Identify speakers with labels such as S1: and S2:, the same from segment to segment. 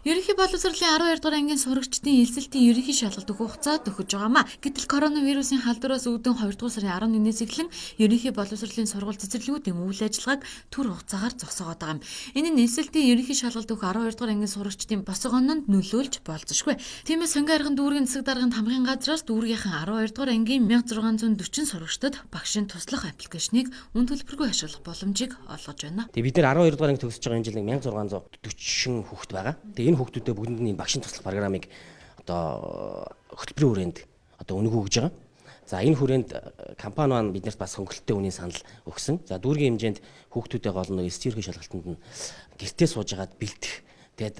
S1: Ерөнхий боловсролын 12 дугаар ангийн сурагчдын элсэлтийн ерөнхий шалгалт өгөх хугацаад өгөж байгаамаа. Гэтэл коронавирусын халдвараас үүдэн 2 дугаар сарын 11-ээс эхлэн ерөнхий боловсролын сургууль цэцэрлэгүүдийн үйл ажиллагааг төр хугацаагаар зогсоогоод байгаа юм. Энэ нь элсэлтийн ерөнхий шалгалт өгөх 12 дугаар ангийн сурагчдын босго ононд нөлөөлж болзошгүй. Тиймээс сонгон аргын дүүргийн засаг дарганд хамгийн газраас дүүргийнхэн 12 дугаар ангийн 1640 сурагчдад багшийн туслах аппликейшнийг үн төлбөргүй ашиглах боломжийг олгож байна.
S2: Тэгээ бид нэр 12 дугаар анги төгсөж байгаа энэ жил 1640 хүүхэд байгаа. Тэгээ энэ хүүхдүүдэд бүгдэнд нь багшийн туслах программыг одоо хөтөлбөрийн хүрээнд одоо үнэгүй өгж байгаа. За энэ хүрээнд компани маань биднэрт бас хөнгөлөлттэй үнийн санал өгсөн. За дүүргийн хэмжээнд хүүхдүүдээ гол нь эсэргээрхий шалгалтанд нь гэртээ сууж агаад бэлдэх. Тэгээд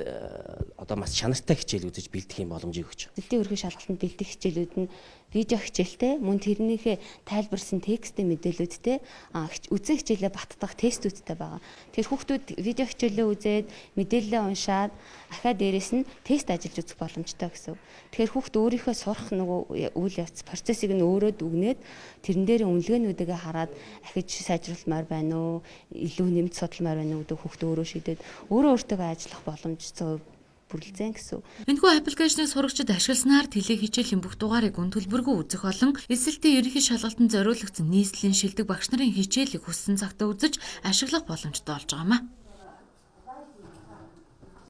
S2: одоо маш чанартай хичээл үзэж бэлдэх юм боломжийг өгч.
S3: Эсэлтийн ерөнхий шалгалтанд бэлдэх хичээлүүд нь видео хичээлтэй, мөн тэрнийхээ тайлбарсан текстийн мэдээлүүдтэй үзэн хичээлээ баттгах тестүүдтэй байгаа. Тэгэхээр хүүхдүүд видео хичээлээ үзээд мэдээлэлээ уншаад ахаа дээрээс нь тест ажиллаж үзэх боломжтой гэсэн. Тэгэхээр хүүхд өөрийнхөө сурах нөгөө үйл явц процессыг нь өөрөө дүгнээд тэрэн дээр үнэлгээнүүдээ хараад ахиж сайжруулмаар байна уу, илүү нэмж судалмаар байна уу гэдэг хүүхд өөрөө шийдээд өөртөө ажиллах боломж зөө бүрлзэн гэсэн.
S1: Энэхүү аппликейшнийг сурагчид ашигласнаар теле хичээлийн бүх дугаарыг үн төлбөргүй үзэх болон эсэлтийн ерөнхий шалгалтанд зориулагдсан нийслэлийн шилдэг багш нарын хичээлийг хүссэн цагтаа үзэж ашиглах боломжтой болж байгаамаа.